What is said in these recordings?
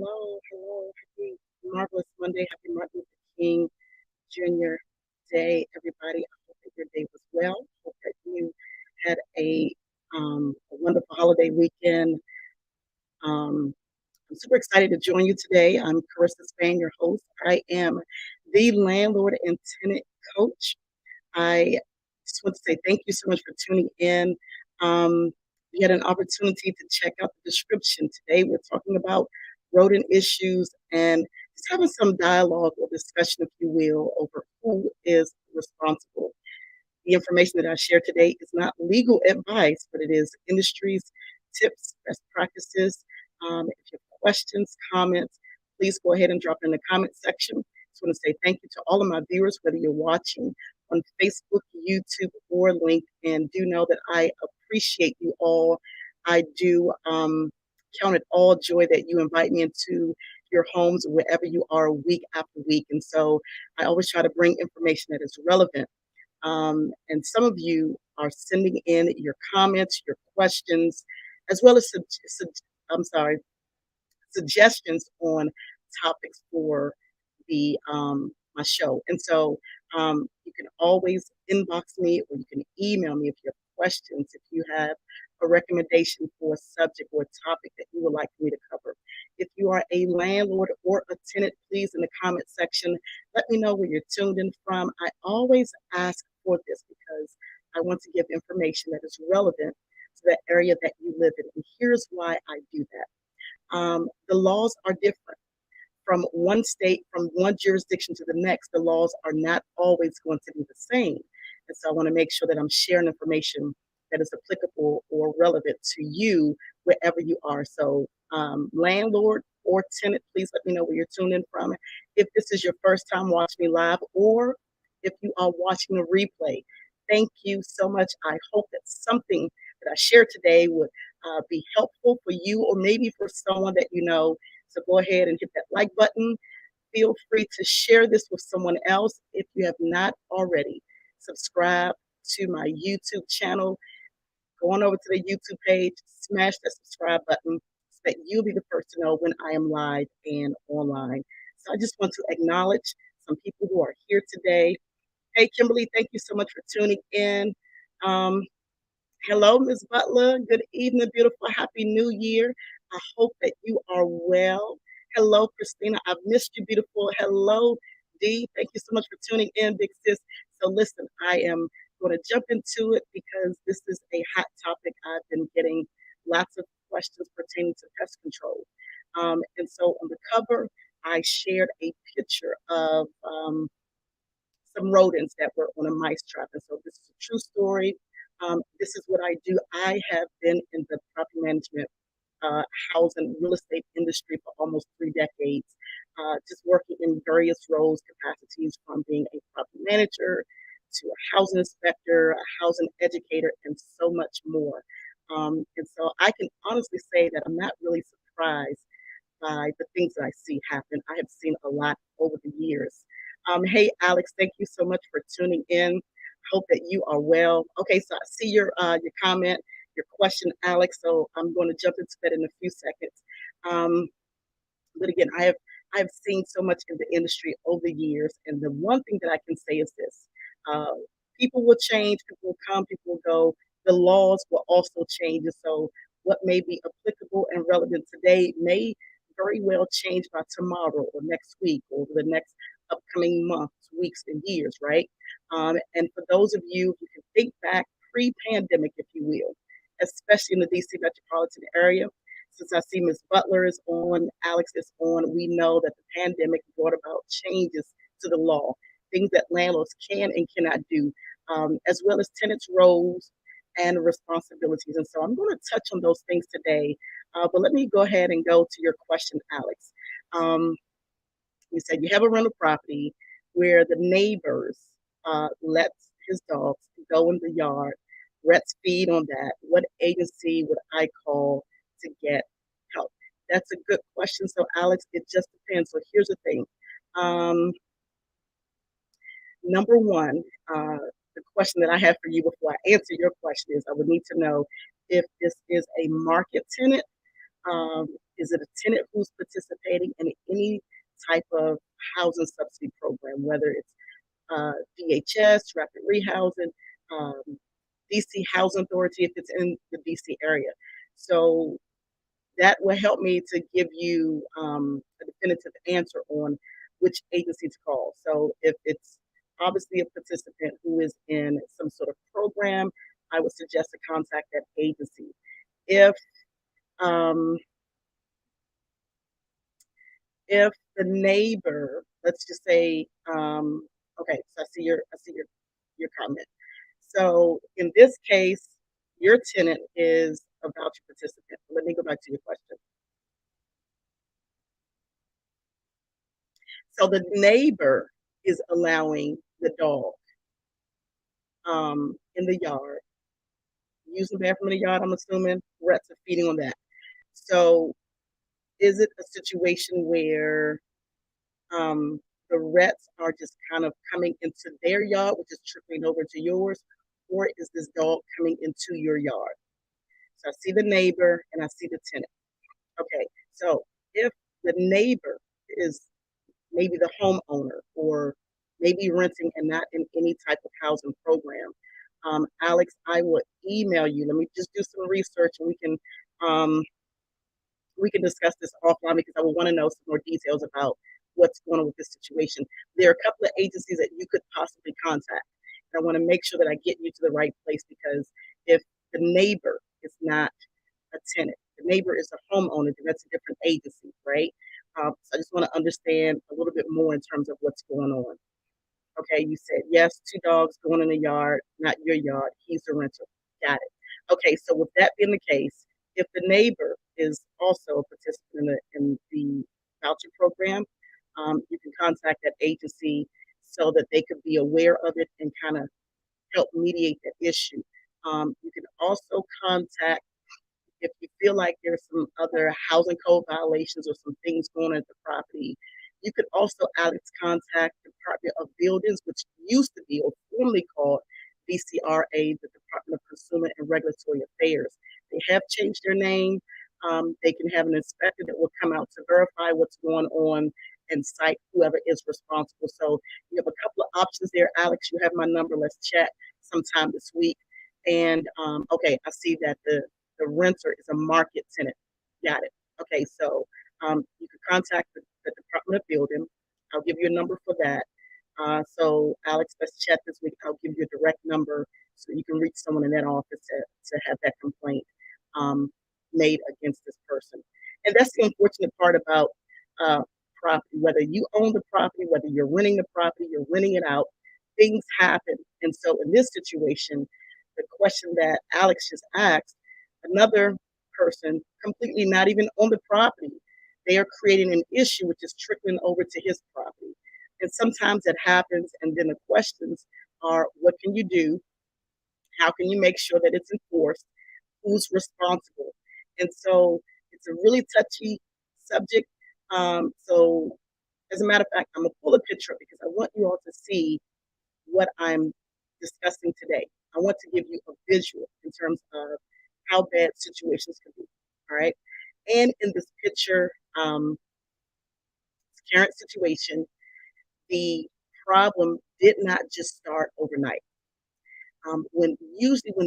hello. Happy marvelous Monday. Happy Martin Luther King Jr. Day, everybody. I hope that your day was well. Hope that you had a wonderful holiday weekend. Um, I'm super excited to join you today. I'm Karissa Spain, your host. I am the landlord and tenant coach. I just want to say thank you so much for tuning in. Um, you had an opportunity to check out the description. Today, we're talking about rodent issues and just having some dialogue or discussion, if you will, over who is responsible. The information that I share today is not legal advice, but it is industry's tips, best practices. If you have questions, comments, please go ahead and drop it in the comment section. Just want to say thank you to all of my viewers, whether you're watching on Facebook, YouTube, or LinkedIn. Do know that I appreciate you all. I do count it all joy that you invite me into your homes wherever you are week after week. And so I always try to bring information that is relevant, and some of you are sending in your comments, your questions, as well as I'm sorry, suggestions on topics for the my show. And so you can always inbox me or you can email me if you have questions, if you have a recommendation for a subject or a topic that you would like me to cover. If you are a landlord or a tenant, please in the comment section, let me know where you're tuned in from. I always ask for this because I want to give information that is relevant to the area that you live in. And here's why I do that. The laws are different from one state, from one jurisdiction to the next. The laws are not always going to be the same. And so I want to make sure that I'm sharing information that is applicable or relevant to you wherever you are. So, landlord or tenant, please let me know where you're tuned in from. If this is your first time watching me live, or if you are watching a replay, thank you so much. I hope that something that I share today would be helpful for you or maybe for someone that you know. So go ahead and hit that like button. Feel free to share this with someone else. If you have not already, subscribe to my YouTube channel. Go on over to the YouTube page, smash that subscribe button so that you'll be the first to know when I am live and online. So I just want to acknowledge some people who are here today. Hey, Kimberly, thank you so much for tuning in. Um, Hello, Ms. Butler. Good evening, beautiful. Happy New Year. I hope that you are well. Hello, Christina. I've missed you, beautiful. Hello, Dee. Thank you so much for tuning in, big sis. So listen, I am going to jump into it because this is a hot topic. I've been getting lots of questions pertaining to pest control. And so on the cover, I shared a picture of some rodents that were on a mice trap. And so this is a true story. This is what I do. I have been in the property management, uh, housing, real estate industry for almost 3 decades, just working in various roles, capacities, from being a property manager to a housing inspector, a housing educator, and so much more. And so I can honestly say that I'm not really surprised by the things that I see happen. I have seen a lot over the years. Hey, Alex, thank you so much for tuning in. Hope that you are well. Okay, so I see your comment, your question, Alex. So I'm going to jump into that in a few seconds. Um, but again, I have seen so much in the industry over the years, and the one thing that I can say is this: uh, people will change, people will come, people will go. The laws will also change, and so what may be applicable and relevant today may very well change by tomorrow or next week or the next upcoming months, weeks, and years, right? And for those of you who can think back pre-pandemic, if you will, especially in the DC metropolitan area, since I see Ms. Butler is on, Alex is on, we know that the pandemic brought about changes to the law, things that landlords can and cannot do, as well as tenants' roles and responsibilities. And so I'm going to touch on those things today. But let me go ahead and go to your question, Alex. Um, you said you have a rental property where the neighbors lets his dogs go in the yard. Let's feed on that. What agency would I call to get help? That's a good question. So, Alex, it just depends. So, here's the thing. Um, Number one, the question that I have for you before I answer your question is I would need to know if this is a market tenant, um, Is it a tenant who's participating in any type of housing subsidy program, whether it's DHS, rapid rehousing, um, DC Housing Authority if it's in the DC area. So that will help me to give you a definitive answer on which agency to call. So if it's obviously a participant who is in some sort of program, I would suggest to contact that agency. If um, if the neighbor, let's just say, okay, so I see your comment. So in this case, your tenant is a voucher participant. Let me go back to your question. So the neighbor is allowing the dog in the yard, using the bathroom in the yard, I'm assuming. Rats are feeding on that. So is it a situation where the rats are just kind of coming into their yard, which is trickling over to yours, or is this dog coming into your yard? So I see the neighbor and I see the tenant. Okay, so if the neighbor is maybe the homeowner or maybe renting and not in any type of housing program, Alex, I will email you. Let me just do some research and um, we can discuss this offline because I would want to know some more details about what's going on with this situation. There are a couple of agencies that you could possibly contact. I want to make sure that I get you to the right place because if the neighbor is not a tenant, the neighbor is a homeowner, then that's a different agency, right? So I just want to understand a little bit more in terms of what's going on. Okay, you said yes, two dogs going in the yard, not your yard. He's the renter. Got it. Okay, so with that being the case, if the neighbor is also a participant in the voucher program, you can contact that agency so that they could be aware of it and kind of help mediate that issue. You can also contact if you feel like there's some other housing code violations or some things going on at the property. You could also, Alex, contact the Department of Buildings, which used to be or formerly called DCRA, the Department of Consumer and Regulatory Affairs. They have changed their name. They can have an inspector that will come out to verify what's going on and cite whoever is responsible. So you have a couple of options there. Alex, you have my number. Let's chat sometime this week. And okay, I see that the renter is a market tenant. Got it. Okay, so you can contact the Department of Building. I'll give you a number for that. So Alex, let's chat this week. I'll give you a direct number so you can reach someone in that office to have that complaint um, made against this person. And that's the unfortunate part about uh, property. Whether you own the property, whether you're renting the property, you're renting it out, things happen. And so in this situation, the question that Alex just asked, another person completely not even on the property, they are creating an issue which is trickling over to his property. And sometimes that happens. And then the questions are, what can you do? How can you make sure that it's enforced? Who's responsible? And so it's a really touchy subject. So as a matter of fact, I'm gonna pull a picture up because I want you all to see what I'm discussing today. I want to give you a visual in terms of how bad situations can be. All right. And in this picture, current situation, the problem did not just start overnight. When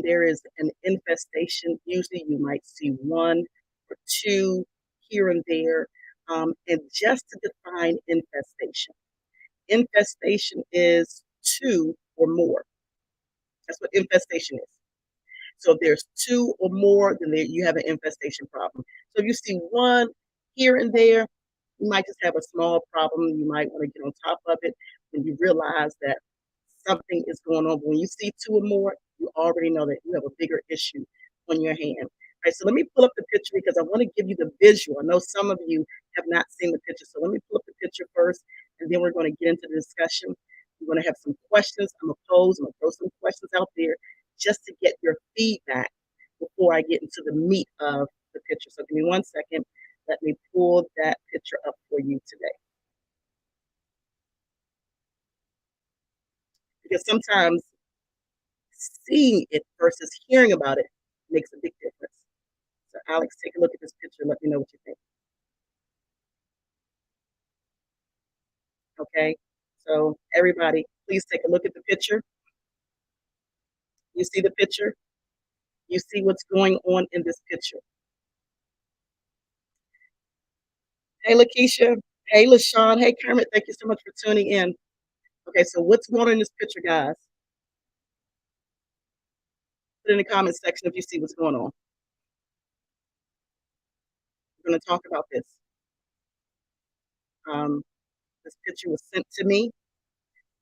there is an infestation, usually you might see one or two here and there. And just to define infestation is two or more. That's what infestation is. So if there's two or more, then you have an infestation problem. So if you see one here and there, you might just have a small problem. You might want to get on top of it when you realize that something is going on. But when you see two or more, you already know that you have a bigger issue on your hand. All right, so let me pull up the picture because I want to give you the visual. I know some of you have not seen the picture. So let me pull up the picture first, and then we're going to get into the discussion. We're going to have some questions. I'm going to throw some questions out there just to get your feedback before I get into the meat of the picture. So give me 1 second. Let me pull that picture up for you today. Because sometimes seeing it versus hearing about it makes a big difference. So Alex, take a look at this picture and let me know what you think. Okay, so everybody, please take a look at the picture. You see the picture? You see what's going on in this picture. Hey, Lakeisha. Hey, LaShawn. Hey, Kermit. Thank you so much for tuning in. Okay, so what's going on in this picture, guys? Put in the comment section if you see what's going on. We're going to talk about this. Um, this picture was sent to me.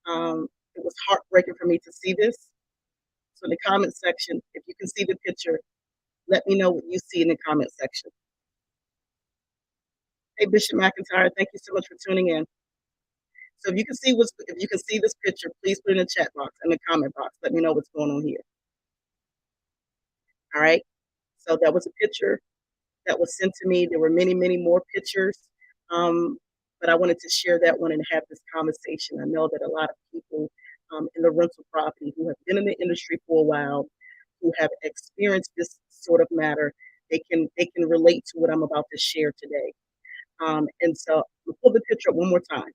It was heartbreaking for me to see this. So in the comment section, if you can see the picture, let me know what you see in the comment section. Hey, Bishop McIntyre, thank you so much for tuning in. So if you can see this picture, please put it in the chat box and the comment box. Let me know what's going on here. All right. So that was a picture that was sent to me. There were many, many more pictures, but I wanted to share that one and have this conversation. I know that a lot of people in the rental property who have been in the industry for a while, who have experienced this sort of matter, they can relate to what I'm about to share today. And so we'll pull the picture up one more time.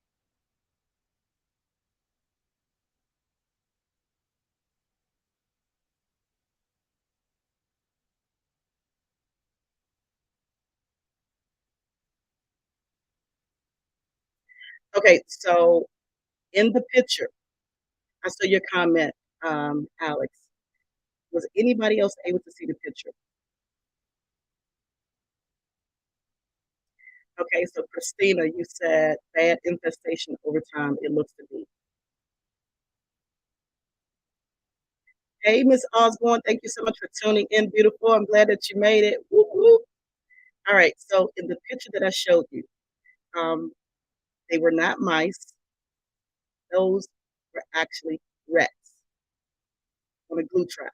Okay, so in the picture, I saw your comment, Alex. Was anybody else able to see the picture? Okay, so Christina, you said bad infestation over time, it looks to be. Hey, Miss Osborne, thank you so much for tuning in, beautiful. I'm glad that you made it. Whoop, whoop. All right, so in the picture that I showed you, um, they were not mice. Those were actually rats on a glue trap.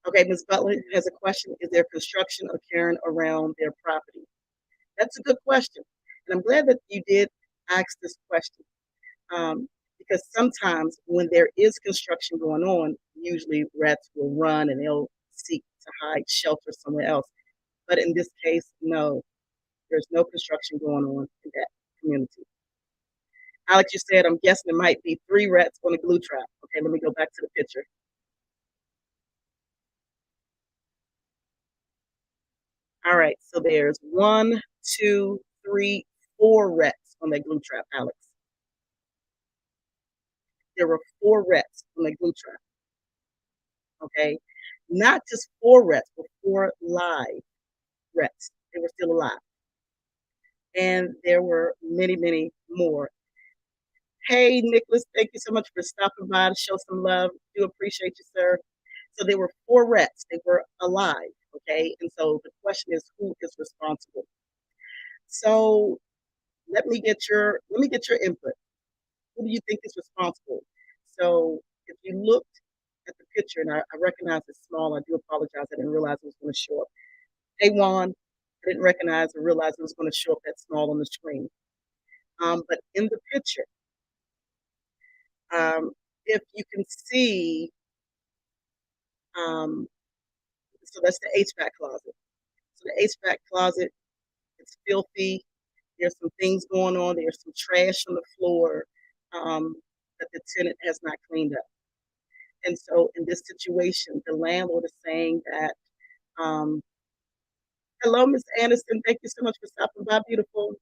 Okay, Ms. Butler has a question. Is there construction occurring around their property? That's a good question. And I'm glad that you did ask this question. Because sometimes when there is construction going on, usually rats will run and they'll seek to hide shelter somewhere else. But in this case, no, there's no construction going on in that community. Alex, you said, I'm guessing it might be 3 rats on a glue trap. Okay, let me go back to the picture. All right, so there's 1, 2, 3, 4 rats on that glue trap, Alex. There were 4 rats on that glue trap. Okay, not just 4 rats, but 4 live rats. They were still alive. And there were many, many more. Hey, Nicholas, thank you so much for stopping by to show some love. Do appreciate you, sir. So there were 4 rats. They were alive. Okay, and so the question is, who is responsible? So let me get your input. Who do you think is responsible? So if you looked at the picture, and I recognize it's small, I do apologize. I didn't realize it was going to show up. Hey, Juan, I didn't recognize or realize it was going to show up that small on the screen. But in the picture, um, if you can see, um, so that's the HVAC closet. So the HVAC closet, it's filthy. There's some things going on. There's some trash on the floor that the tenant has not cleaned up. And so in this situation, the landlord is saying that, um, hello, Miss Anderson, thank you so much for stopping by, beautiful.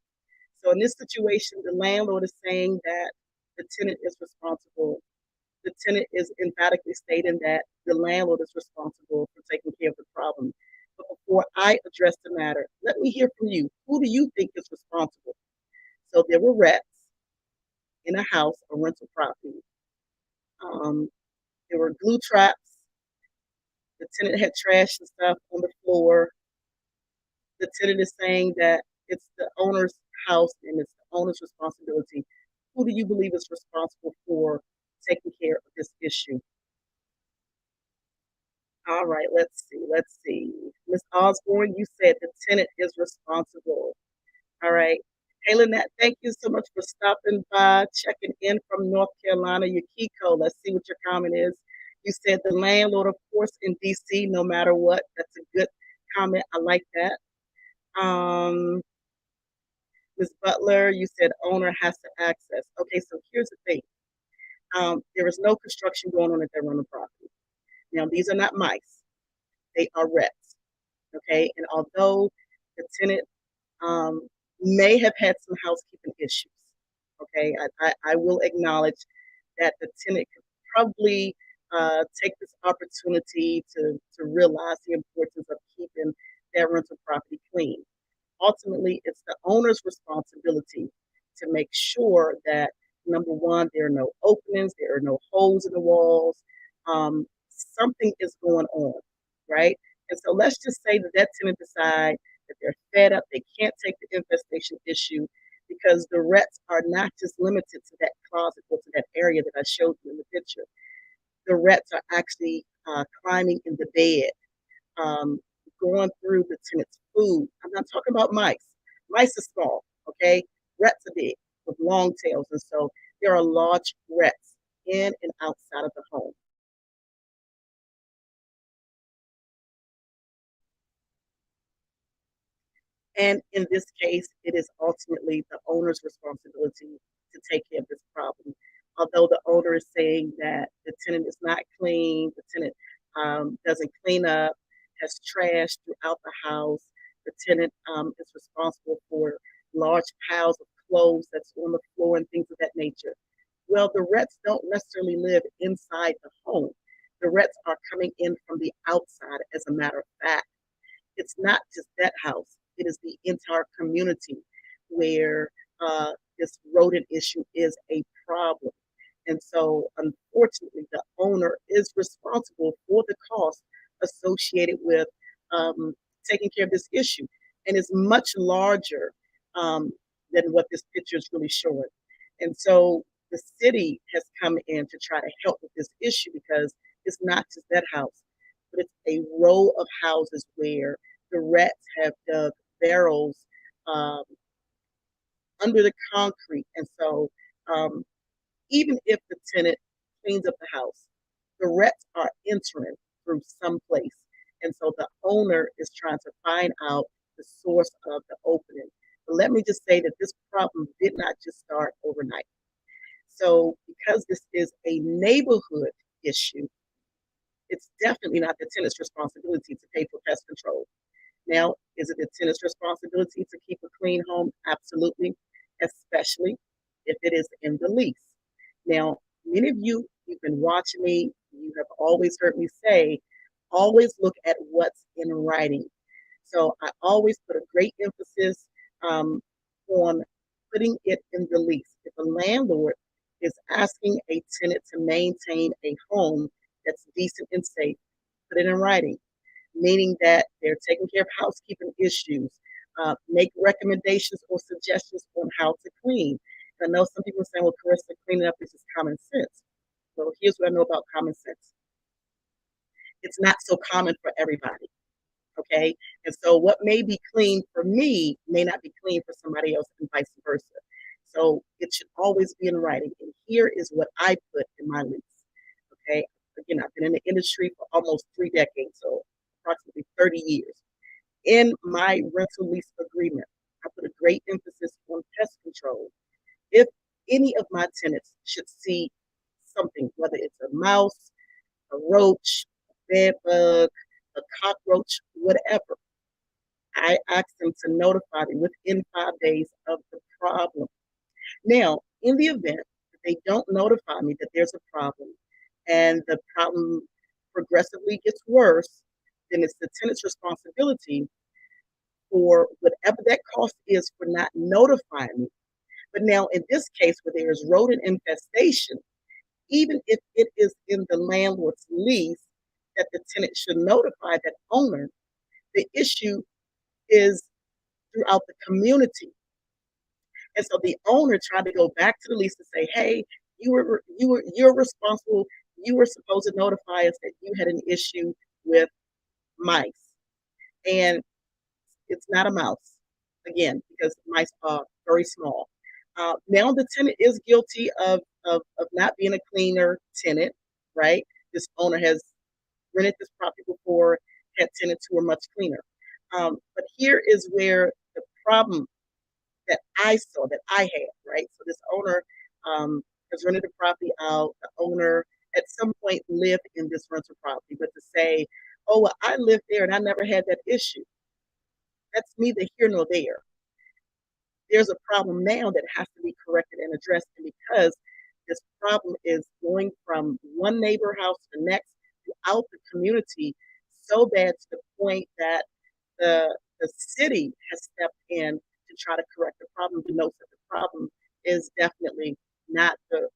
So in this situation, the landlord is saying that the tenant is responsible. The tenant is emphatically stating that the landlord is responsible for taking care of the problem. But before I address the matter, let me hear from you. Who do you think is responsible? So there were rats in a house, a rental property. Um, there were glue traps. The tenant had trash and stuff on the floor. The tenant is saying that it's the owner's house and it's the owner's responsibility. Who do you believe is responsible for taking care of this issue? All right, let's see. Let's see. Ms. Osborne, you said the tenant is responsible. All right. Hey, Lynette, thank you so much for stopping by, checking in from North Carolina, Yukiko. Let's see what your comment is. You said the landlord, of course, in DC, no matter what. That's a good comment. I like that. Um, Ms. Butler, you said owner has to access. Okay, so here's the thing. There is no construction going on at their rental property. Now, these are not mice. They are rats. Okay, and although the tenant um, may have had some housekeeping issues, okay, I will acknowledge that the tenant could probably take this opportunity to realize the importance of keeping their rental property clean. Ultimately, it's the owner's responsibility to make sure that number one, there are no openings, there are no holes in the walls, something is going on, right? And so let's just say that that tenant decide that they're fed up, they can't take the infestation issue because the rats are not just limited to that closet or to that area that I showed you in the picture. The rats are actually climbing in the bed, um, going through the tenant's food. I'm not talking about mice. Mice are small, okay? Rats are big with long tails, and so there are large rats in and outside of the home. And in this case, it is ultimately the owner's responsibility to take care of this problem. Although the owner is saying that the tenant is not clean, the tenant doesn't clean up, has trash throughout the house, the tenant is responsible for large piles of clothes that's on the floor and things of that nature. Well, the rats don't necessarily live inside the home. The rats are coming in from the outside, as a matter of fact. It's not just that house, it is the entire community where this rodent issue is a problem. And so, unfortunately, the owner is responsible for the cost associated with um, taking care of this issue. And it's much larger um, than what this picture is really showing. And so, the city has come in to try to help with this issue because it's not just that house, but it's a row of houses where the rats have dug barrels um, under the concrete. And so, um, even if the tenant cleans up the house, the rats are entering through some place. And so the owner is trying to find out the source of the opening. But let me just say that this problem did not just start overnight. So, because this is a neighborhood issue, it's definitely not the tenant's responsibility to pay for pest control. Now, is it the tenant's responsibility to keep a clean home? Absolutely, especially if it is in the lease. Now, many of you, you've been watching me, you have always heard me say, always look at what's in writing. So I always put a great emphasis on putting it in the lease. If a landlord is asking a tenant to maintain a home that's decent and safe, put it in writing, meaning that they're taking care of housekeeping issues, make recommendations or suggestions on how to clean. I know some people are saying, well, Karissa, cleaning up is just common sense. Well, here's what I know about common sense. It's not so common for everybody, okay? And so what may be clean for me may not be clean for somebody else and vice versa. So it should always be in writing. And here is what I put in my lease, okay? Again, I've been in the industry for almost 3 decades, so approximately 30 years. In my rental lease agreement, I put a great emphasis on pest control. If any of my tenants should see something, whether it's a mouse, a roach, a bed bug, a cockroach, whatever, I ask them to notify me within 5 days of the problem. Now, in the event that they don't notify me that there's a problem and the problem progressively gets worse, then it's the tenant's responsibility for whatever that cost is for not notifying me. But now, in this case, where there is rodent infestation, even if it is in the landlord's lease that the tenant should notify that owner, the issue is throughout the community. And so the owner tried to go back to the lease and say, "Hey, you're responsible. You were supposed to notify us that you had an issue with mice." And it's not a mouse, again, because mice are very small. Now the tenant is guilty of not being a cleaner tenant, right? This owner has rented this property before, had tenants who were much cleaner. But here is where the problem that I saw that I had, right? So this owner has rented the property out. The owner at some point lived in this rental property, but to say, oh, well, I lived there and I never had that issue, that's neither here nor there. There's a problem now that has to be corrected and addressed. And because this problem is going from one neighbor house to the next throughout the community, so bad to the point that the city has stepped in to try to correct the problem, denotes that the problem is definitely not the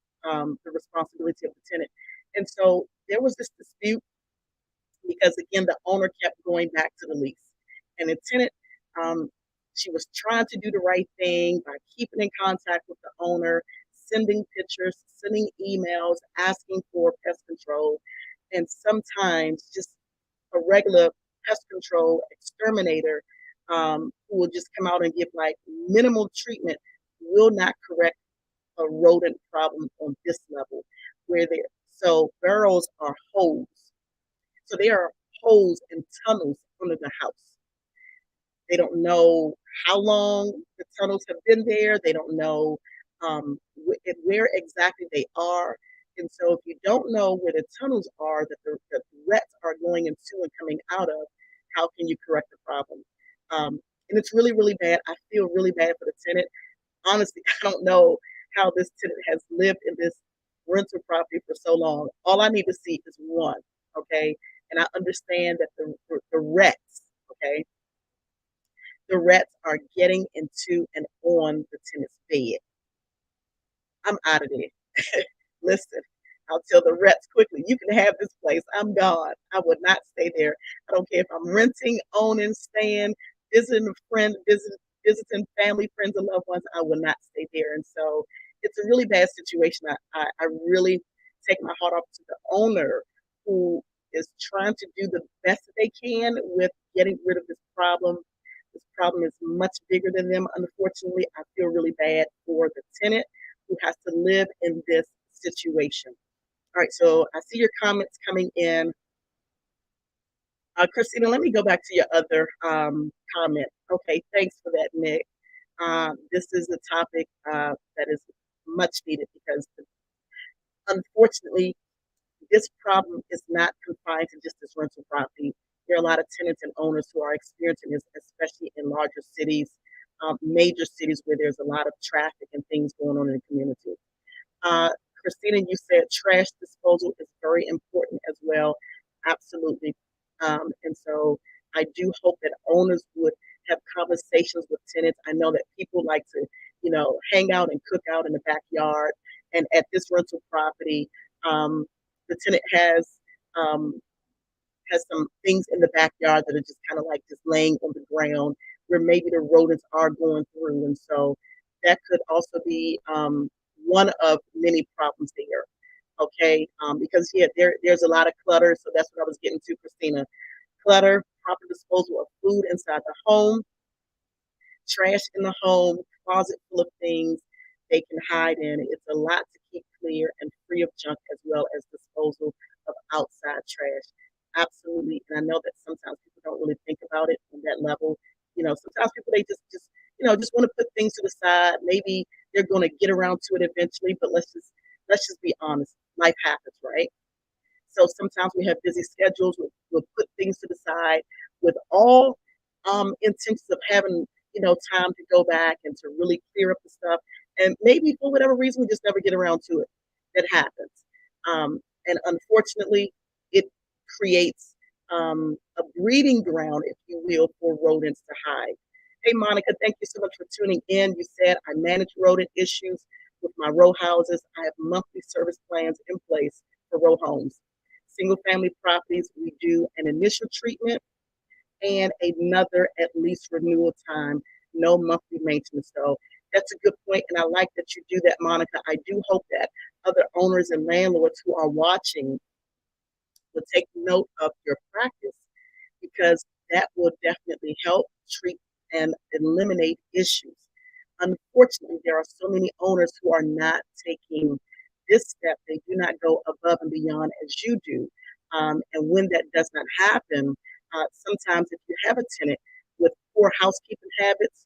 responsibility of the tenant. And so there was this dispute because again the owner kept going back to the lease, and the tenant, um, she was trying to do the right thing by keeping in contact with the owner, sending pictures, sending emails, asking for pest control, and sometimes just a regular pest control exterminator, who will just come out and give like minimal treatment will not correct a rodent problem on this level where there, so barrels are holes, so there are holes and tunnels under the house. They don't know how long the tunnels have been there. They don't know where exactly they are. And so if you don't know where the tunnels are that the rats are going into and coming out of, how can you correct the problem? And it's really, really bad. I feel really bad for the tenant. Honestly, I don't know how this tenant has lived in this rental property for so long. All I need to see is one, okay? And I understand that the rats, okay, the rats are getting into and on the tenant's bed. I'm out of there. Listen, I'll tell the reps quickly, you can have this place. I'm gone. I would not stay there. I don't care if I'm renting, owning, staying, visiting a friend, visiting family, friends, and loved ones. I will not stay there. And so it's a really bad situation. I really take my heart off to the owner who is trying to do the best that they can with getting rid of this problem. This problem is much bigger than them. Unfortunately, I feel really bad for the tenant who has to live in this situation. All right, so I see your comments coming in. Christina, let me go back to your other comment. Okay, thanks for that, Nick. This is a topic that is much needed because unfortunately, this problem is not confined to just this rental property. There are a lot of tenants and owners who are experiencing this, especially in larger cities, major cities where there's a lot of traffic and things going on in the community. Uh, Christina, you said trash disposal is very important as well. Absolutely. And so I do hope that owners would have conversations with tenants. I know that people like to, hang out and cook out in the backyard. And at this rental property, the tenant um, has some things in the backyard that are just kind of like just laying on the ground where maybe the rodents are going through. And so that could also be one of many problems there. Okay. Because yeah, there's a lot of clutter. So that's what I was getting to, Christina. Clutter, proper disposal of food inside the home, trash in the home, closet full of things they can hide in. It's a lot to keep clear and free of junk as well as disposal of outside trash. Absolutely. And I know that sometimes people don't really think about it on that level. Sometimes people they just want to put things to the side. Maybe they're going to get around to it eventually, but let's just be honest. Life happens, right? So sometimes we have busy schedules. We'll put things to the side with all intentions of having, time to go back and to really clear up the stuff. And maybe for whatever reason, we just never get around to it. That happens. And unfortunately, it creates a breeding ground, if you will, for rodents to hide. Hey, Monica, thank you so much for tuning in. You said I manage rodent issues with my row houses. I have monthly service plans in place for row homes. Single family properties, we do an initial treatment and another at least renewal time, no monthly maintenance. So that's a good point, and I like that you do that, Monica. I do hope that other owners and landlords who are watching will take note of your practice because that will definitely help treat and eliminate issues. Unfortunately, there are so many owners who are not taking this step. They do not go above and beyond as you do. And when that does not happen, sometimes if you have a tenant with poor housekeeping habits,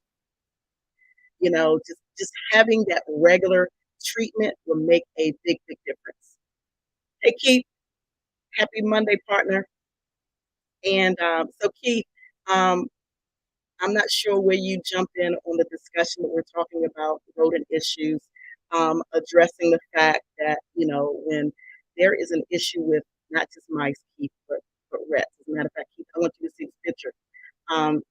Just having that regular treatment will make a big, big difference. Hey, Keith, happy Monday, partner. And so, Keith, um, I'm not sure where you jump in on the discussion that we're talking about rodent issues, addressing the fact that, when there is an issue with not just mice, Keith, but rats. As a matter of fact, Keith, I want you to see this picture.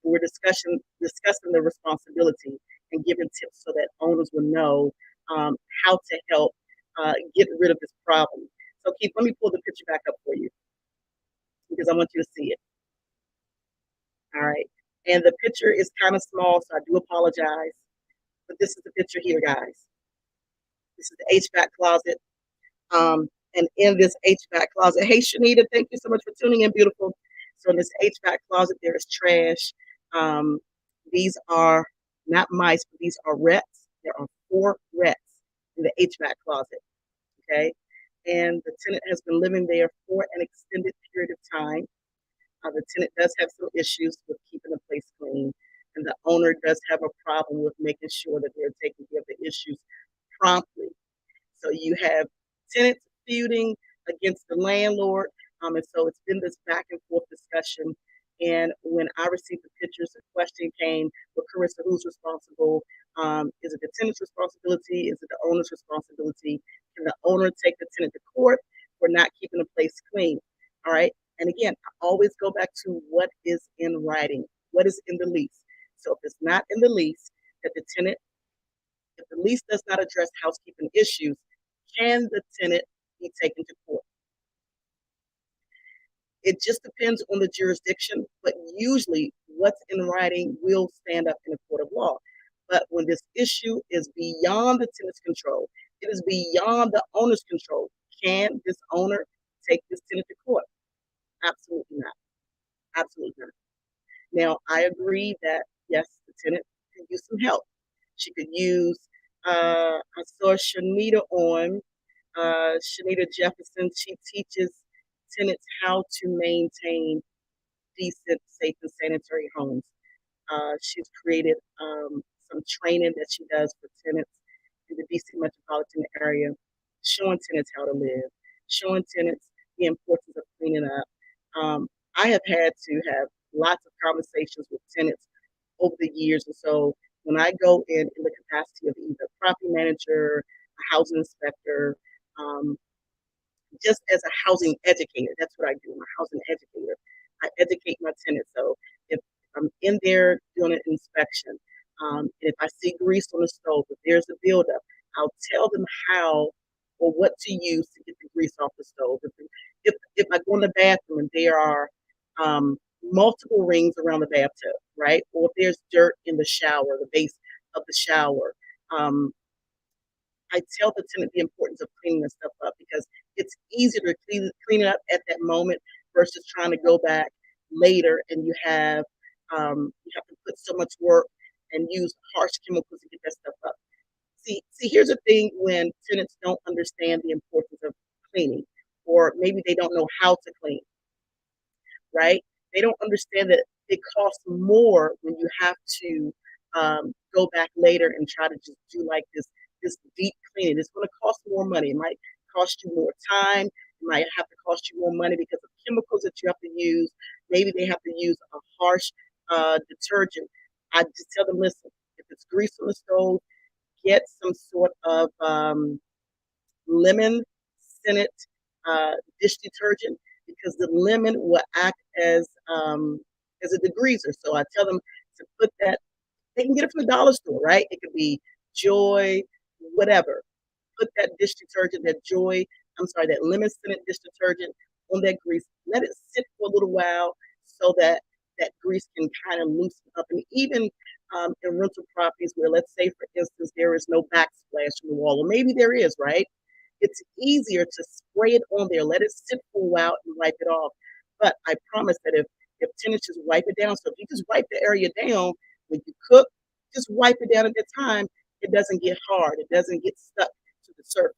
We're discussing the responsibility and giving tips so that owners will know how to help get rid of this problem. So, Keith, let me pull the picture back up for you because I want you to see it. All right. And the picture is kind of small, so I do apologize. But this is the picture here, guys. This is the HVAC closet. And in this HVAC closet, hey, Shanita, thank you so much for tuning in, beautiful. So in this HVAC closet, there is trash. Um, these are not mice, but these are rats. There are 4 rats in the HVAC closet, okay? And the tenant has been living there for an extended period of time. The tenant does have some issues with keeping the place clean, and the owner does have a problem with making sure that they're taking care of the issues promptly. So you have tenants feuding against the landlord, and so it's been this back and forth discussion. And when I received the pictures, the question came, well, Karissa, who's responsible? Is it the tenant's responsibility? Is it the owner's responsibility? Can the owner take the tenant to court for not keeping the place clean? All right. And again, I always go back to what is in writing, what is in the lease. So if it's not in the lease that if the lease does not address housekeeping issues, can the tenant be taken to court? It just depends on the jurisdiction, but usually what's in writing will stand up in a court of law. But when this issue is beyond the tenant's control, it is beyond the owner's control. Can this owner take this tenant to court? Absolutely not. Absolutely not. Now, I agree that yes, the tenant could use some help. She could use, I saw Shanita on, Shanita Jefferson. She teaches tenants how to maintain decent, safe, and sanitary homes. She's created some training that she does for tenants in the DC metropolitan area, showing tenants how to live, showing tenants the importance of cleaning up. I have had to have lots of conversations with tenants over the years. And so when I go in the capacity of either property manager, a housing inspector, um, just as a housing educator. That's what I do. I'm a housing educator. I educate my tenants. So if I'm in there doing an inspection, if I see grease on the stove, if there's a buildup, I'll tell them how or what to use to get the grease off the stove. If I go in the bathroom and there are multiple rings around the bathtub, right? Or if there's dirt in the shower, the base of the shower, um, I tell the tenant the importance of cleaning this stuff up because it's easier to clean it up at that moment versus trying to go back later and you have to put so much work and use harsh chemicals to get that stuff up. See, here's the thing when tenants don't understand the importance of cleaning, or maybe they don't know how to clean, right? They don't understand that it costs more when you have to go back later and try to just do like this deep cleaning. It's going to cost more money. It might cost you more time. It might have to cost you more money because of chemicals that you have to use. Maybe they have to use a harsh detergent. I just tell them, listen, if it's grease on the stove, get some sort of lemon scented dish detergent because the lemon will act as a degreaser. So I tell them to put that. They can get it from the dollar store, right? It could be Joy, whatever. Put that dish detergent, that lemon scented dish detergent on that grease. Let it sit for a little while so that that grease can kind of loosen up. And even in rental properties where, let's say, for instance, there is no backsplash from the wall, or maybe there is, right? It's easier to spray it on there, let it sit for a while, and wipe it off. But I promise that if tenants just wipe it down, so if you just wipe the area down when you cook, just wipe it down at that time. It doesn't get hard. It doesn't get stuck to the surface.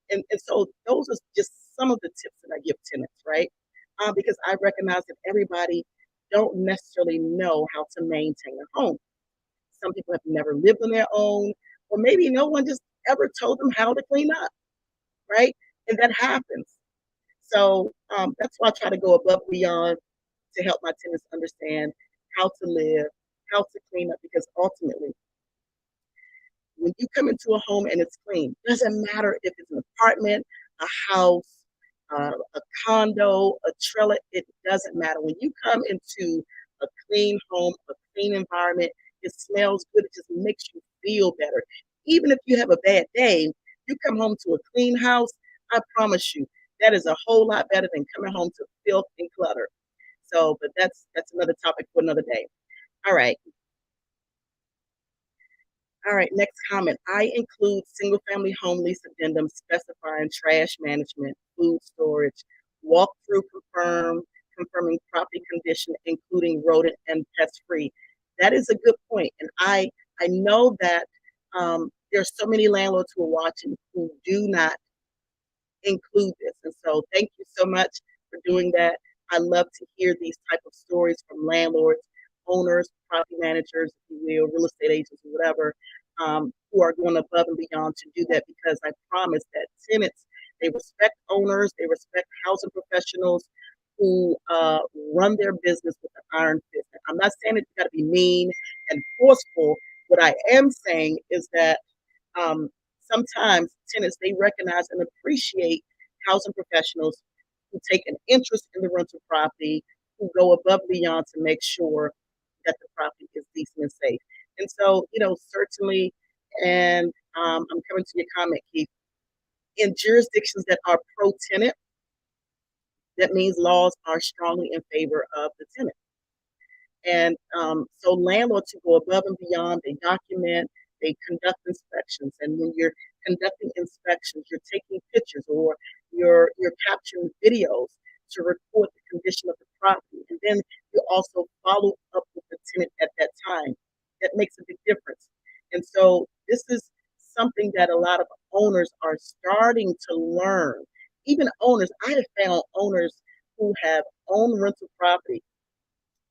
And so those are just some of the tips that I give tenants, right? Because I recognize that everybody don't necessarily know how to maintain a home. Some people have never lived on their own, or maybe no one just ever told them how to clean up, right? And that happens. So that's why I try to go above and beyond to help my tenants understand how to live, how to clean up, because ultimately, when you come into a home and it's clean, doesn't matter if it's an apartment, a house, a condo, a trailer, it doesn't matter. When you come into a clean home, a clean environment, it smells good, it just makes you feel better. Even if you have a bad day, you come home to a clean house, I promise you, that is a whole lot better than coming home to filth and clutter. So, but that's another topic for another day. All right. All right, next comment. I include single-family home lease addendums specifying trash management, food storage, walkthrough confirming property condition, including rodent and pest-free. That is a good point, and I know that there's so many landlords who are watching who do not include this. And so thank you so much for doing that. I love to hear these type of stories from landlords, owners, property managers, if you will, real estate agents, or whatever, who are going above and beyond to do that, because I promise that tenants, they respect owners, they respect housing professionals who run their business with an iron fist. I'm not saying that you got to be mean and forceful. What I am saying is that um, sometimes tenants, they recognize and appreciate housing professionals who take an interest in the rental property, who go above and beyond to make sure that the property is decent and safe. And so, certainly, and I'm coming to your comment, Keith. In jurisdictions that are pro-tenant, that means laws are strongly in favor of the tenant. And so landlords who go above and beyond, they document, they conduct inspections. And when you're conducting inspections, you're taking pictures or you're capturing videos to record the condition of the property. And then you also follow up with the tenant at that time. That makes a big difference. And so this is something that a lot of owners are starting to learn. Even owners, I have found owners who have owned rental property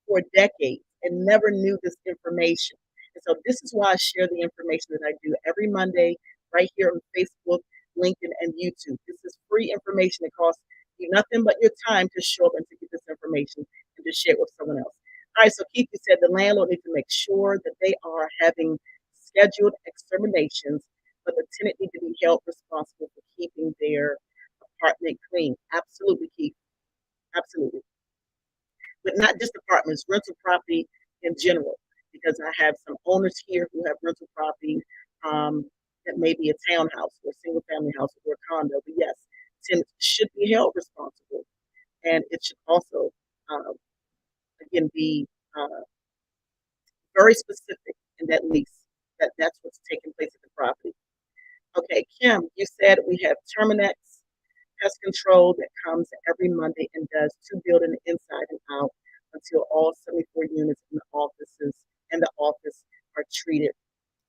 for decades and never knew this information. And so this is why I share the information that I do every Monday right here on Facebook, LinkedIn, and YouTube. This is free information. It costs you nothing but your time to show up and to get this information and to share it with someone else. All right, so Keith, you said the landlord needs to make sure that they are having scheduled exterminations, but the tenant needs to be held responsible for keeping their apartment clean. Absolutely, Keith. Absolutely, but not just apartments, rental property in general, because I have some owners here who have rental property that may be a townhouse or a single family house or a condo. But yes, tenants should be held responsible. And it should also, uh, again, be very specific in that lease that that's what's taking place at the property. Okay, Kim, you said we have Terminex pest control that comes every Monday and does two building inside and out until all 74 units in the offices and the office are treated.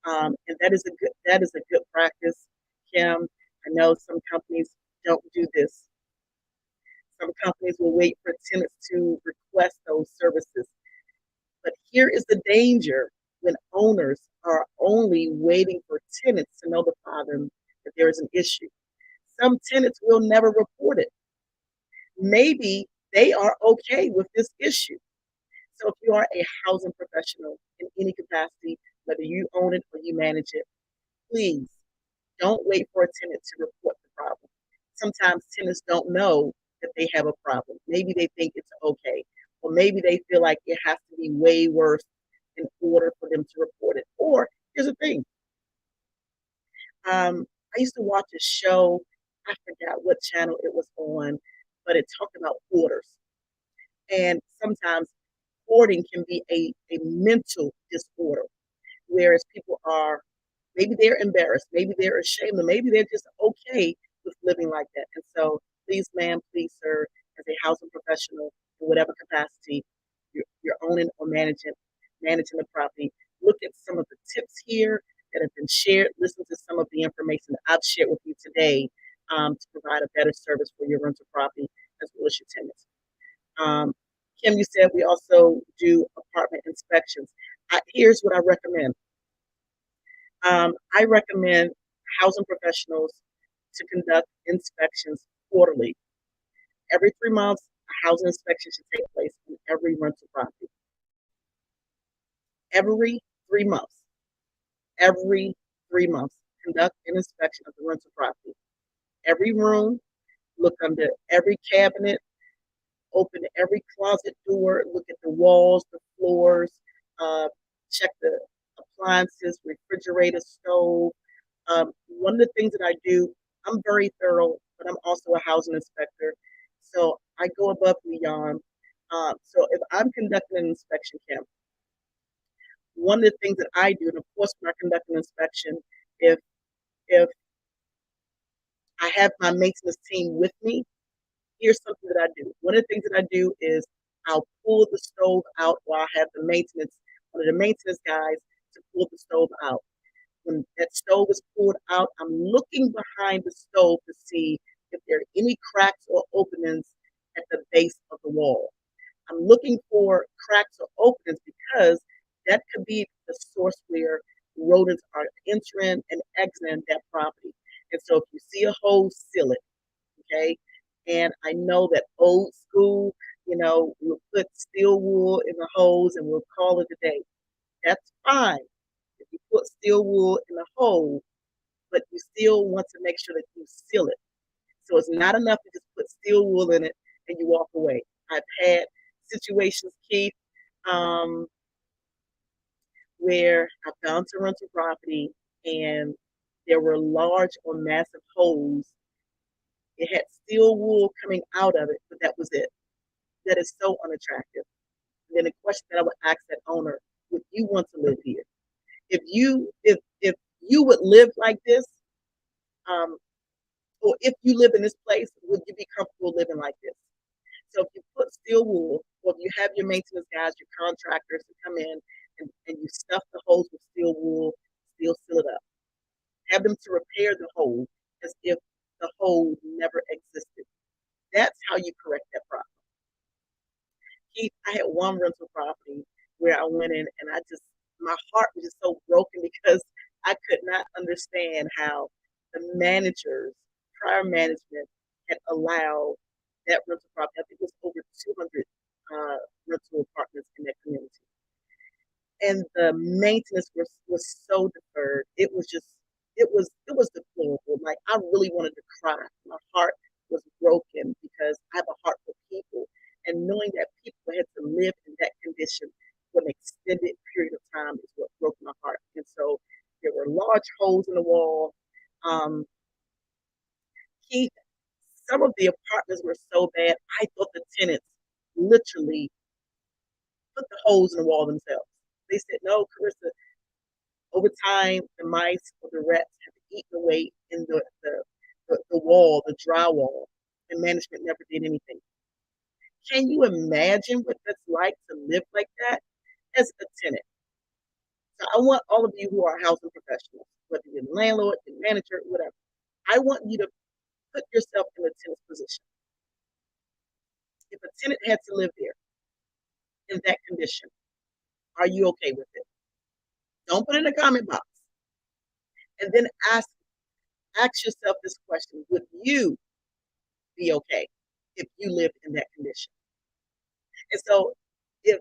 And that is a good practice, Kim. I know some companies don't do this. Some companies will wait for tenants to request those services. But here is the danger when owners are only waiting for tenants to notify them that there is an issue. Some tenants will never report it. Maybe they are okay with this issue. So if you are a housing professional in any capacity, whether you own it or you manage it, please don't wait for a tenant to report the problem. Sometimes tenants don't know that they have a problem. Maybe they think it's okay, or maybe they feel like it has to be way worse in order for them to report it. Or here's the thing, I used to watch a show, I forgot what channel it was on, but it talked about hoarders. And sometimes hoarding can be a mental disorder, whereas people are, maybe they're embarrassed, maybe they're ashamed, or maybe they're just okay with living like that. And so please, ma'am, please, sir, as a housing professional in whatever capacity you're owning or managing the property, look at some of the tips here that have been shared, listen to some of the information that I've shared with you today to provide a better service for your rental property as well as your tenants. Um, Kim, you said we also do apartment inspections. Here's what I recommend. I recommend housing professionals to conduct inspections quarterly. Every 3 months, a housing inspection should take place in every rental property. Every 3 months, every 3 months, conduct an inspection of the rental property. Every room, look under every cabinet, open every closet door, look at the walls, the floors, uh, check the appliances, refrigerator, stove. One of the things that I do, I'm very thorough, but I'm also a housing inspector. So I go above and beyond. So if I'm conducting an inspection camp, one of the things that I do, and of course when I conduct an inspection, if if I have my maintenance team with me, here's something that I do. One of the things that I do is I'll pull the stove out while I have one of the maintenance guys to pull the stove out. When that stove is pulled out, I'm looking behind the stove to see if there are any cracks or openings at the base of the wall. I'm looking for cracks or openings because that could be the source where rodents are entering and exiting that property. And so if you see a hole, seal it, okay? And I know that old school, we'll put steel wool in the holes and we'll call it a day. That's fine if you put steel wool in the hole, but you still want to make sure that you seal it. So it's not enough to just put steel wool in it and you walk away. I've had situations, Keith, um, where I've gone to rental property and there were large or massive holes. It had steel wool coming out of it, but that was it. That is so unattractive. And then the question that I would ask that owner: would you want to live here? If you would live like this, um, or if you live in this place, would you be comfortable living like this? So if you put steel wool, or if you have your maintenance guys, your contractors to come in and you stuff the holes with steel wool, still seal it up. Have them to repair the hole as if the hole never existed. That's how you correct that problem. Keith, I had one rental property where I went in and my heart was just so broken because I could not understand how the managers, prior management, had allowed that rental property. I think it was over 200 rental apartments in that community. And the maintenance was so deferred. It was deplorable. Like I really wanted to cry. My heart was broken because I have a heart for people, and knowing that people had to live in that condition for an extended period of time is what broke my heart. And so there were large holes in the wall. Um, Keith, some of the apartments were so bad. I thought the tenants literally put the holes in the wall themselves. They said, "No, Karissa, over time, the mice or the rats have eaten away in the wall, the drywall, and management never did anything." Can you imagine what that's like to live like that as a tenant? So I want all of you who are housing professionals, whether you're the landlord, the manager, whatever, I want you to put yourself in a tenant's position. If a tenant had to live there in that condition, are you okay with it? Don't put it in the comment box. And then ask yourself this question: would you be okay if you lived in that condition? And so, if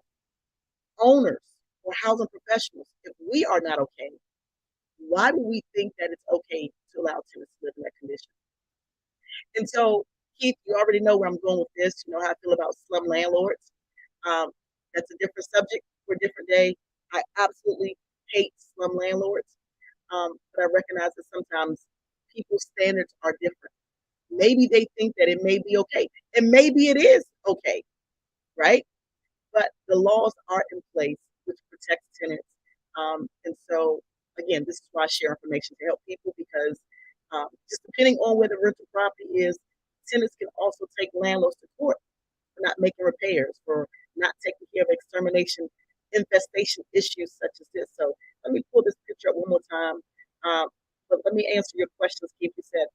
owners or housing professionals, if we are not okay, why would we think that it's okay to allow tenants to live in that condition? And so, Keith, you already know where I'm going with this. You know how I feel about slum landlords. Um, that's a different subject for a different day. I absolutely hate slum landlords, but I recognize that sometimes people's standards are different. Maybe they think that it may be okay, and maybe it is okay, right? But the laws are in place which protects tenants. And so, again, this is why I share information to help people because just depending on where the rental property is, tenants can also take landlords to court for not making repairs, for not taking care of extermination, infestation issues such as this. So let me pull this picture up one more time. But let me answer your questions, Keith. You said,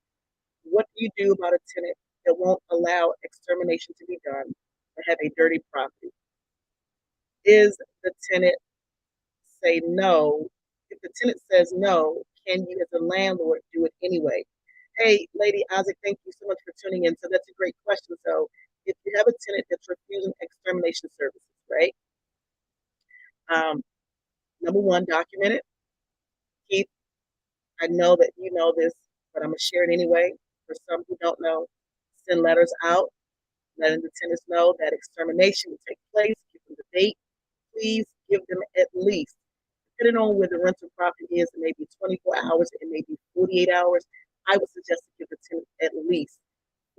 what do you do about a tenant that won't allow extermination to be done or have a dirty property? Is the tenant say no? If the tenant says no, can you as a landlord do it anyway? Hey, Lady Isaac, thank you so much for tuning in. So that's a great question. So if you have a tenant that's refusing extermination services, right? Um, Number one, document it. Keith, I know that you know this, but I'm gonna share it anyway. For some who don't know, send letters out letting the tenants know that extermination will take place. Give them the date. Please give them at least, depending on where the rental property is, it may be 24 hours, it may be 48 hours. I would suggest to give the tenant at least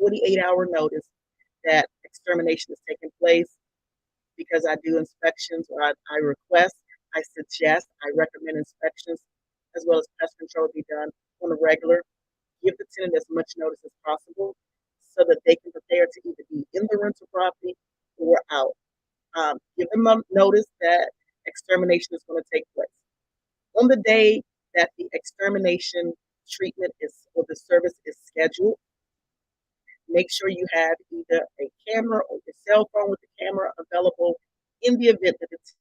48-hour notice that extermination is taking place because I do inspections or I request, I suggest, I recommend inspections as well as pest control be done on a regular. Give the tenant as much notice as possible so that they can prepare to either be in the rental property or out. Give them a notice that extermination is going to take place. On the day that the extermination treatment is or the service is scheduled, make sure you have either a camera or your cell phone with the camera available in the event that it's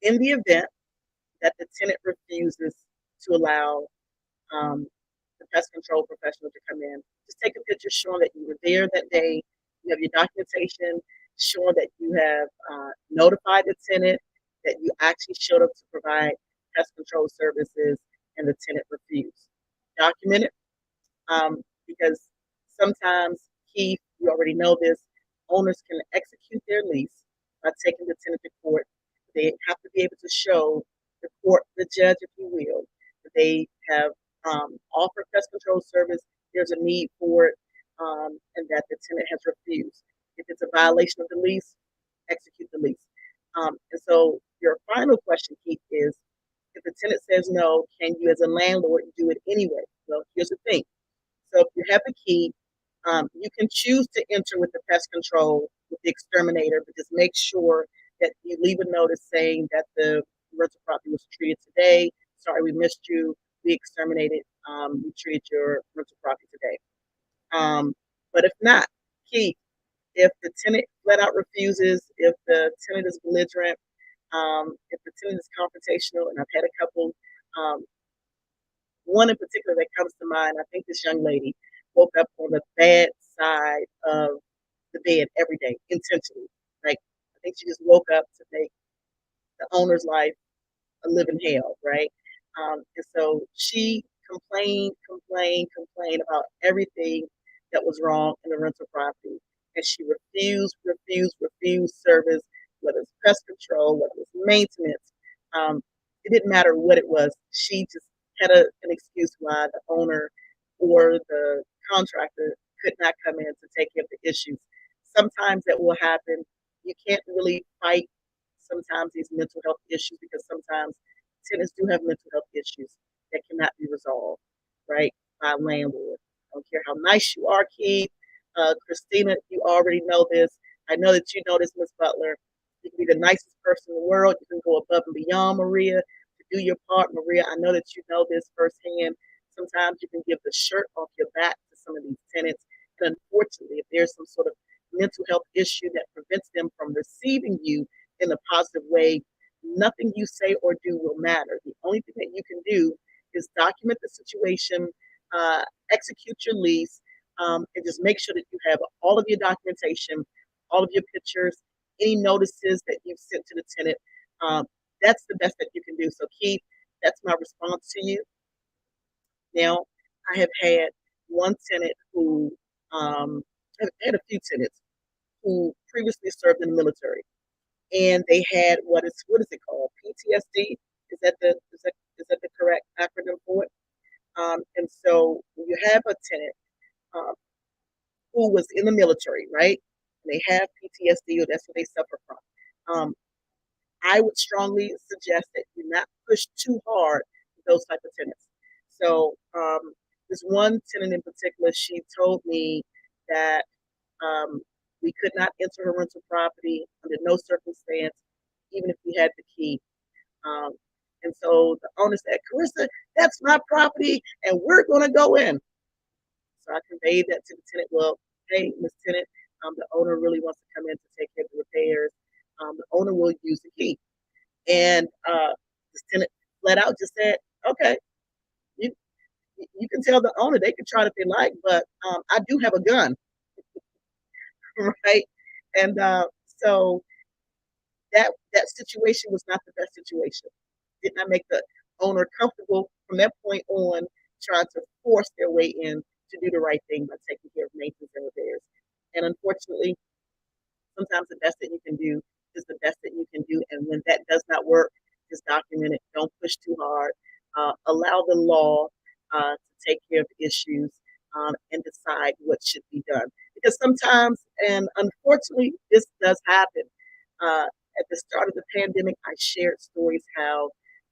in the event that the tenant refuses to allow the pest control professional to come in. Just take a picture showing that you were there that day. You have your documentation showing that you have notified the tenant that you actually showed up to provide pest control services and the tenant refused. Document it because sometimes, Keith, you already know this, owners can execute their lease by taking the tenant to court. They have to be able to show the court, the judge, if you will, that they have offered pest control service, there's a need for it, and that the tenant has refused. If it's a violation of the lease, execute the lease. And so your final question, Keith, is if the tenant says no, can you as a landlord do it anyway? Well, here's the thing. So if you have the key, you can choose to enter with the pest control with the exterminator, but just make sure that you leave a notice saying that the rental property was treated today. Sorry, we missed you. We exterminated. We treated your rental property today. But if not, Keith, if the tenant flat out refuses, if the tenant is belligerent, if the tenant is confrontational, and I've had a couple, um, one in particular that comes to mind, I think this young lady woke up on the bad side of the bed every day intentionally. Like, I think she just woke up to make the owner's life a living hell, right? And so she complained about everything that was wrong in the rental property. And she refused service, whether it's pest control, whether it's maintenance. It didn't matter what it was. She just had an excuse why the owner or the contractor could not come in to take care of the issues. Sometimes that will happen. You can't really fight sometimes these mental health issues because sometimes tenants do have mental health issues that cannot be resolved, right, by a landlord. I don't care how nice you are, Keith. Christina, you already know this. I know that you know this, Miss Butler. You can be the nicest person in the world. You can go above and beyond, Maria, to do your part, Maria. I know that you know this firsthand. Sometimes you can give the shirt off your back to some of these tenants. And unfortunately, if there's some sort of mental health issue that prevents them from receiving you in a positive way, nothing you say or do will matter. The only thing that you can do is document the situation, uh, execute your lease, and just make sure that you have all of your documentation, all of your pictures, any notices that you've sent to the tenant. Um, that's the best that you can do. So, Keith, that's my response to you. Now, I have had one tenant who, I've had a few tenants who previously served in the military and they had what is it called? PTSD? Is that the correct acronym for it? And so when you have a tenant um, who was in the military, right? And they have PTSD, or that's what they suffer from. I would strongly suggest that you not push too hard with those type of tenants. So this one tenant in particular, she told me that um, we could not enter her rental property under no circumstance, even if we had the key. Um, and so the owner said, Karissa, that's my property, and we're going to go in. So I conveyed that to the tenant. Well, hey, Miss Tenant, the owner really wants to come in to take care of the repairs. The owner will use the key. And this tenant flat out just said, okay, you, you can tell the owner they can try it if they like, but I do have a gun, right? And so that situation was not the best situation. Did not make the owner comfortable from that point on, trying to force their way in to do the right thing by taking care of maintenance and repairs. And unfortunately, sometimes the best that you can do is the best that you can do. And when that does not work, just document it. Don't push too hard. Allow the law to take care of issues and decide what should be done. Because sometimes, and unfortunately, this does happen. Uh, at the start of the pandemic, I shared stories how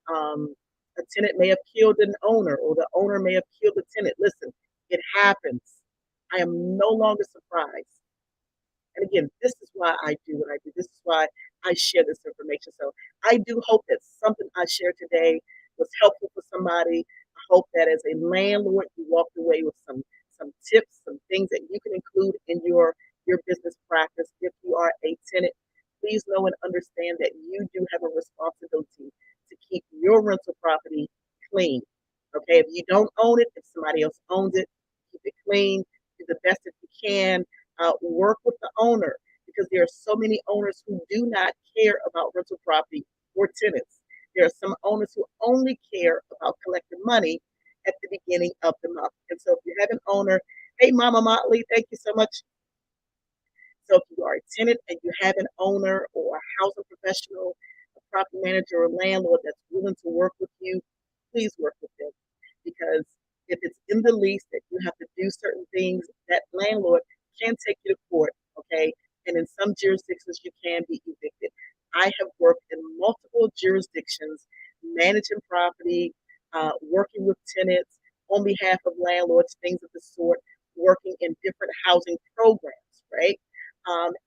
a tenant may have killed an owner, or the owner may have killed a tenant. Listen, it happens. I am no longer surprised. And again, this is why I do what I do. This is why I share this information. So I do hope that something I shared today was helpful for somebody. I hope that as a landlord, you walked away with some tips, some things that you can include in your business practice. If you are a tenant, please know and understand that you do have a responsibility to keep your rental property clean. Okay, if you don't own it, if somebody else owns it, keep it clean. Do the best that you can. Work with the owner, because there are so many owners who do not care about rental property or tenants. There are some owners who only care about collecting money at the beginning of the month. And so if you have an owner, hey, Mama Motley, thank you so much. So if you are a tenant and you have an owner or a housing professional, a property manager or landlord that's willing to work with you, please work with them. Because if it's in the lease that you have to do certain things, that landlord can take you to court, okay? And in some jurisdictions, you can be evicted. I have worked in multiple jurisdictions, managing property, working with tenants on behalf of landlords, things of the sort, working in different housing programs, right?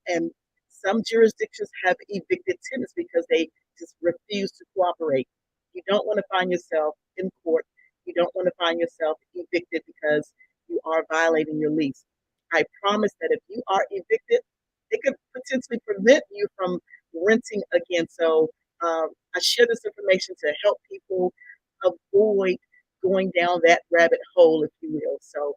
And some jurisdictions have evicted tenants because they just refuse to cooperate. You don't want to find yourself in court. You don't want to find yourself evicted because you are violating your lease. I promise that if you are evicted, it could potentially prevent you from renting again. So I share this information to help people avoid going down that rabbit hole, if you will. So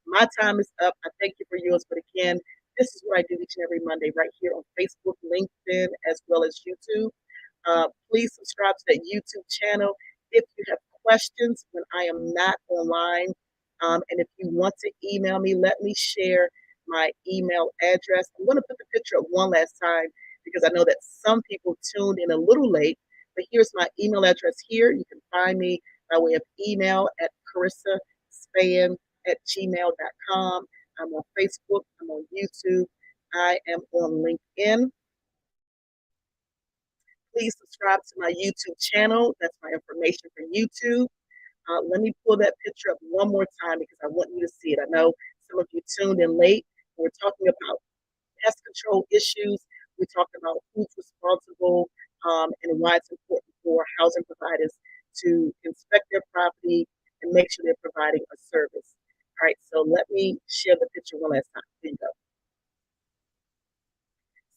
my time is up. I thank you for yours. But again, this is what I do each and every Monday right here on Facebook, LinkedIn, as well as YouTube. Please subscribe to that YouTube channel if you have questions when I am not online. And if you want to email me, let me share my email address. I'm going to put the picture up one last time because I know that some people tuned in a little late. But here's my email address here. You can find me by way of email at carissaspan@gmail.com. I'm on Facebook. I'm on YouTube. I am on LinkedIn. Please subscribe to my YouTube channel. That's my information for YouTube. Let me pull that picture up one more time because I want you to see it. I know some of you tuned in late. We're talking about pest control issues. We talked about who's responsible and why it's important for housing providers to inspect their property and make sure they're providing a service. All right, so let me share the picture one last time. Here you go.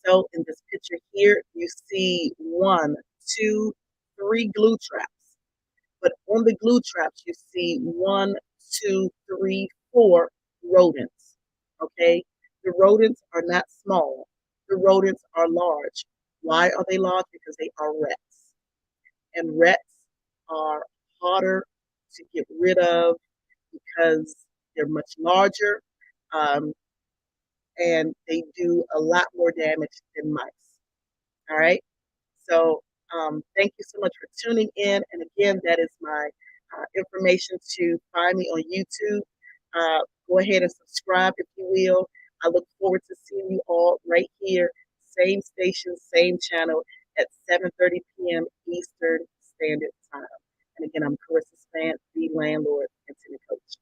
So in this picture here, you see one, two, three glue traps. But on the glue traps, you see one, two, three, four rodents. Okay? The rodents are not small. The rodents are large. Why are they large? Because they are rats. And rats are harder to get rid of because they're much larger. Um, and they do a lot more damage than mice. All right. So thank you so much for tuning in. And again, that is my information to find me on YouTube. Go ahead and subscribe if you will. I look forward to seeing you all right here, same station, same channel at 7:30 p.m. Eastern Standard Time. And again, I'm Karissa Span, the landlord and tenant coach.